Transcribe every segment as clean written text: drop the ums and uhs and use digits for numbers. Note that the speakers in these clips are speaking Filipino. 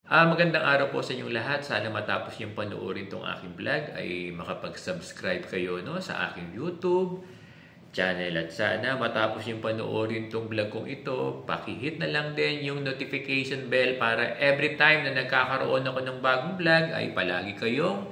Magandang araw po sa inyong lahat. Sana matapos yung panoorin itong aking vlog ay makapag-subscribe kayo sa aking YouTube channel. At sana matapos yung panoorin itong vlog kong ito, pakihit na lang din yung notification bell para every time na nagkakaroon ako ng bagong vlog ay palagi kayong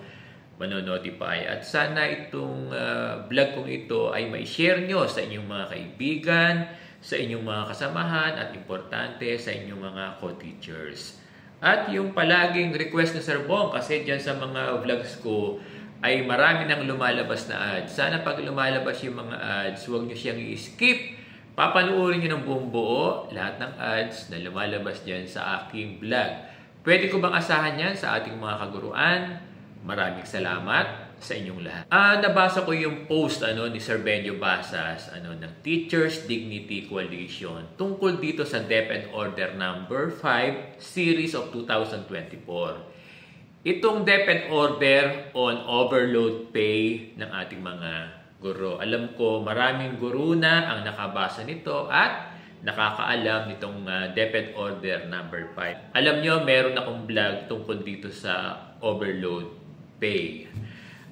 manonotify. At sana itong vlog kong ito ay mai-share nyo sa inyong mga kaibigan, sa inyong mga kasamahan at importante sa inyong mga co-teachers. At yung palaging request ni Sir Bong, kasi dyan sa mga vlogs ko ay marami nang lumalabas na ads. Sana pag lumalabas yung mga ads, huwag nyo siyang i-skip. Papanoorin nyo ng buong buo lahat ng ads na lumalabas dyan sa aking vlog. Pwede ko bang asahan yan sa ating mga kaguruan? Maraming salamat sa inyong lahat. Nabasa ko yung post ni Sir Benjo Basas ng Teachers Dignity Coalition tungkol dito sa DepEd Order number 5 series of 2024. Itong DepEd Order on overload pay ng ating mga guro. Alam ko maraming guro na ang nakabasa nito at nakakaalam nitong DepEd Order number 5. Alam nyo, meron akong vlog tungkol dito sa overload pay.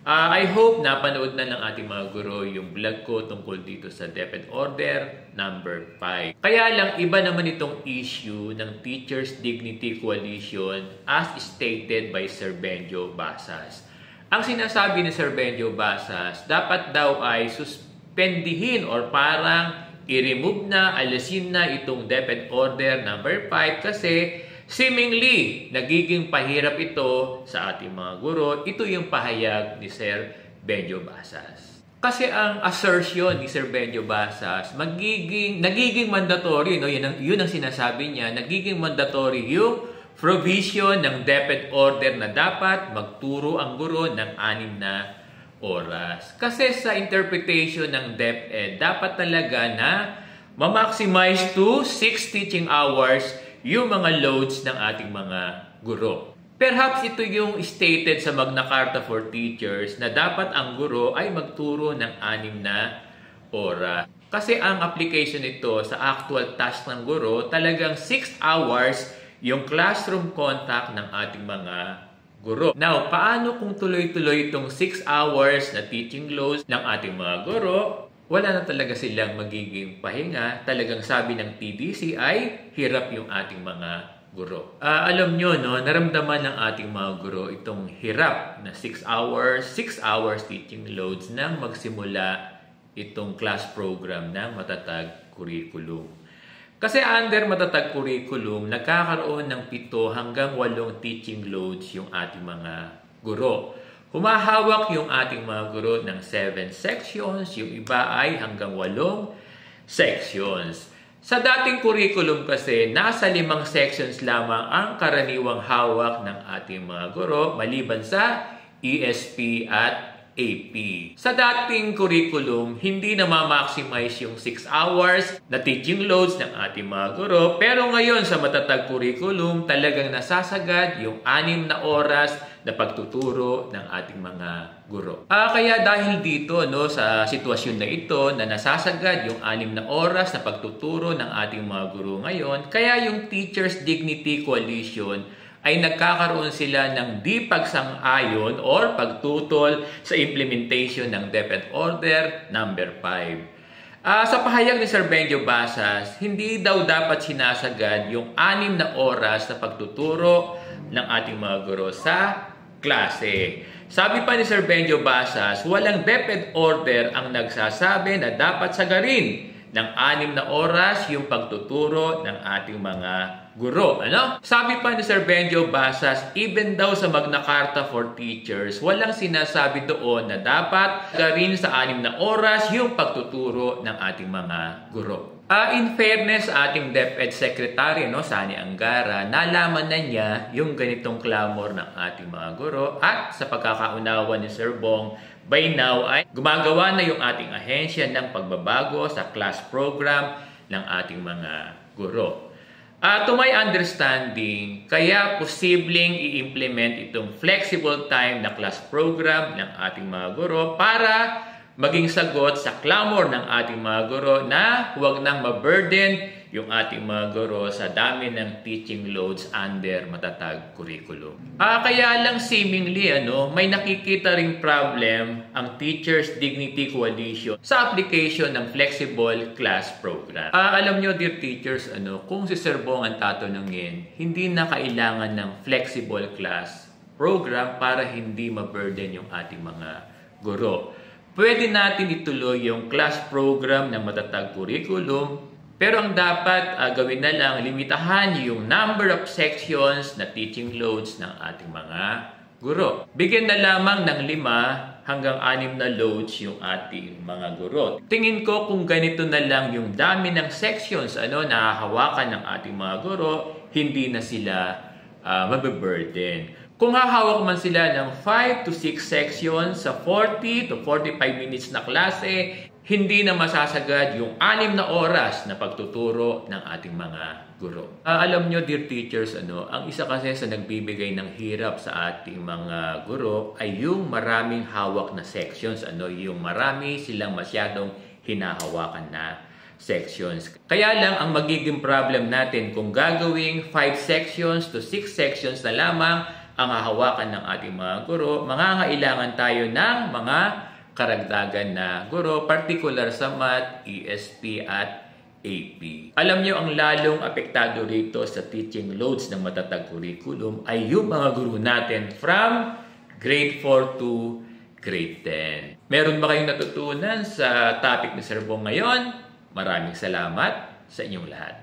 I hope napanood na ng ating mga guro yung vlog ko tungkol dito sa DepEd Order number 5. Kaya lang iba naman itong issue ng Teachers Dignity Coalition as stated by Sir Benjo Basas. Ang sinasabi ni Sir Benjo Basas, dapat daw ay suspendihin or parang i-remove na, alisin na itong DepEd Order number 5 kasi seemingly, nagiging pahirap ito sa ating mga guro. Ito yung pahayag ni Sir Benjo Basas. Kasi ang assertion ni Sir Benjo Basas, nagiging mandatory, yun ang sinasabi niya, nagiging mandatory yung provision ng DepEd Order na dapat magturo ang guro ng 6 na oras. Kasi sa interpretation ng DepEd, dapat talaga na ma-maximize to 6 teaching hours yung mga loads ng ating mga guro. Perhaps ito yung stated sa Magna Carta for Teachers na dapat ang guro ay magturo ng 6 na oras. Kasi ang application nito sa actual task ng guro, talagang 6 hours yung classroom contact ng ating mga guro. Now, paano kung tuloy-tuloy itong 6 hours na teaching loads ng ating mga guro? Wala na talaga silang magiging pahinga. Talagang sabi ng TDC ay hirap yung ating mga guro. Alam nyo, naramdaman ng ating mga guro itong hirap na 6 hours teaching loads nang magsimula itong class program ng Matatag Curriculum. Kasi under Matatag Curriculum, nagkakaroon ng 7 hanggang 8 teaching loads yung ating mga guro. Humahawak yung ating mga guro ng 7 sections, yung iba ay hanggang 8 sections. Sa dating curriculum kasi, nasa 5 sections lamang ang karaniwang hawak ng ating mga guro, maliban sa ESP at AP. Sa dating curriculum, hindi na ma-maximize yung 6 hours na teaching loads ng ating mga guro. Pero ngayon sa Matatag Curriculum, talagang nasasagad yung 6 na oras na pagtuturo ng ating mga guro. Kaya dahil dito sa sitwasyon na ito na nasasagad yung 6 na oras na pagtuturo ng ating mga guro ngayon, kaya yung Teachers Dignity Coalition ay nagkakaroon sila ng di pagsang-ayon or pagtutol sa implementation ng DepEd Order number 5. Sa pahayag ni Sir Benjo Basas, hindi daw dapat sinasagad yung 6 na oras na pagtuturo ng ating mga guro sa klase. Sabi pa ni Sir Benjo Basas, walang DepEd Order ang nagsasabi na dapat sagarin ng 6 na oras yung pagtuturo ng ating mga guro. Sabi pa ni Sir Benjo Basas, even daw sa Magna Carta for Teachers, walang sinasabi doon na dapat gawin sa 6 na oras yung pagtuturo ng ating mga guro. In fairness sa ating DepEd Secretary, Sani Angara, nalaman na niya yung ganitong clamor ng ating mga guro at sa pagkakaunawa ni Sir Bong, by now ay gumagawa na yung ating ahensya ng pagbabago sa class program ng ating mga guro. To my understanding, kaya posibleng i-implement itong flexible time na class program ng ating mga guro para maging sagot sa clamor ng ating mga guro na huwag nang ma-burden yung ating mga guro sa dami ng teaching loads under matatag curriculum. Kaya lang seemingly may nakikita ring problem ang Teachers Dignity Coalition sa application ng flexible class program. Alam nyo, dear teachers, kung si Sir Bong ang tatanungin, hindi na kailangan ng flexible class program para hindi ma-burden yung ating mga guro. Pwede natin ituloy yung class program ng matatag curriculum, pero ang dapat gawin na lang, limitahan yung number of sections na teaching loads ng ating mga guro. Bigyan na lamang ng 5 hanggang 6 na loads yung ating mga guro. Tingin ko kung ganito na lang yung dami ng sections na hahawakan ng ating mga guro, hindi na sila mababurden. Kung hahawak man sila ng 5 to 6 sections sa 40 to 45 minutes na klase, hindi na masasagad yung 6 na oras na pagtuturo ng ating mga guro. Alam nyo, dear teachers, ang isa kasi sa nagbibigay ng hirap sa ating mga guro ay yung maraming hawak na sections, yung marami silang masyadong hinahawakan na sections. Kaya lang ang magiging problem natin kung gagawing 5 sections to 6 sections na lamang ang hahawakan ng ating mga guro, mangangailangan tayo ng mga karagdagan na guro, particular sa Math, ESP at AP. Alam nyo, ang lalong apektado rito sa teaching loads ng matatag curriculum ay yung mga guro natin from grade 4 to grade 10. Meron ba kayong natutunan sa topic ni Sir Bong ngayon? Maraming salamat sa inyong lahat.